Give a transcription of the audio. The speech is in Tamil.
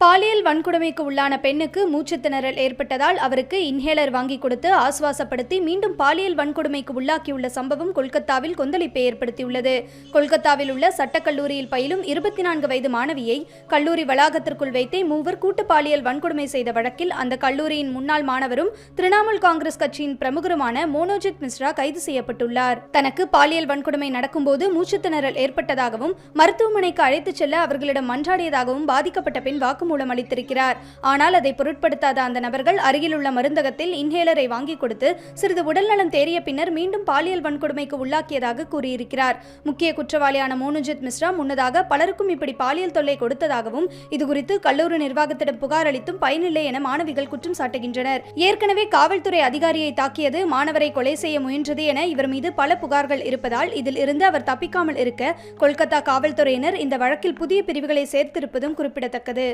பாலியல் வன்கொடுமைக்கு உள்ளான பெண்ணுக்கு மூச்சுத்திணறல் ஏற்பட்டதால் அவருக்கு இன்ஹேலர் வாங்கி கொடுத்து ஆசுவாசப்படுத்தி மீண்டும் பாலியல் வன்கொடுமைக்கு உள்ளாக்கியுள்ள சம்பவம் கொல்கத்தாவில் கொந்தளிப்பை ஏற்படுத்தியுள்ளது. கொல்கத்தாவில் உள்ள சட்டக்கல்லூரியில் பயிலும் 24 வயது மாணவியை கல்லூரி வளாகத்திற்குள் வைத்தே மூவர் கூட்டு பாலியல் வன்கொடுமை செய்த வழக்கில் அந்த கல்லூரியின் முன்னாள் மாணவரும் திரிணாமுல் காங்கிரஸ் கட்சியின் பிரமுகருமான மோனோஜித் மிஸ்ரா கைது செய்யப்பட்டுள்ளார். தனக்கு பாலியல் வன்கொடுமை நடக்கும்போது மூச்சுத்திணறல் ஏற்பட்டதாகவும் மருத்துவமனைக்கு அழைத்துச் செல்ல அவர்களிடம் மன்றாடியதாகவும் பாதிக்கப்பட்ட பெண் வாக்குமூலம் அளித்திருக்கிறார். ஆனால் அதை பொருட்படுத்தாத அந்த நபர்கள் அருகில் உள்ள மருந்தகத்தில் இன்ஹேலரை வாங்கி கொடுத்து சிறிது உடல்நலம் தேறிய பின்னர் மீண்டும் பாலியல் வன்கொடுமைக்கு உள்ளாக்கியதாக கூறியிருக்கிறார். முக்கிய குற்றவாளியான மோனோஜித் மிஸ்ரா முன்னதாக பலருக்கும் இப்படி பாலியல் தொல்லை கொடுத்ததாகவும் இதுகுறித்து கல்லூரி நிர்வாகத்திடம் புகார் அளித்தும் பயனில்லை என மாணவிகள் குற்றம் சாட்டுகின்றனர். ஏற்கனவே காவல்துறை அதிகாரியை தாக்கியது, மாணவரை கொலை செய்ய முயன்றது என இவர் மீது பல புகார்கள் இருப்பதால் இதில் இருந்து அவர் தப்பிக்காமல் இருக்க கொல்கத்தா காவல்துறையினர் இந்த வழக்கில் புதிய பிரிவுகளை சேர்த்திருப்பதும் குறிப்பிடத்தக்கது.